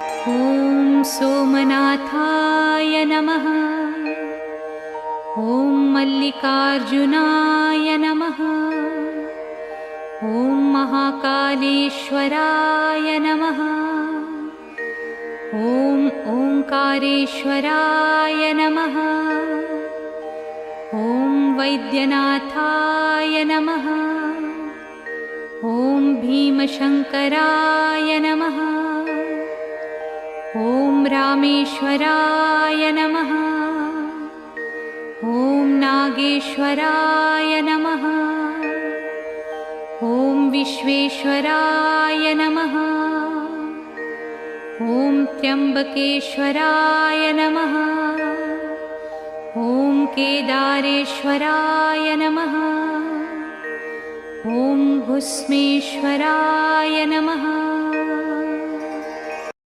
ॐ सोमनाथाय नमः। ॐ मल्लिकार्जुनाय नमः। ॐ महाकालेश्वराय नमः। ॐ ओंकारेश्वराय नमः। ॐ वैद्यनाथाय नमः। ॐ भीमशंकराय नमः। ॐ रामेश्वराय नमः। ॐ नागेश्वराय नमः। ॐ विश्वेश्वराय नमः। ॐ त्र्यंबकेश्वराय नमः। ॐ केदारेश्वराय नमः। ॐ भुस्मेश्वराय नमः।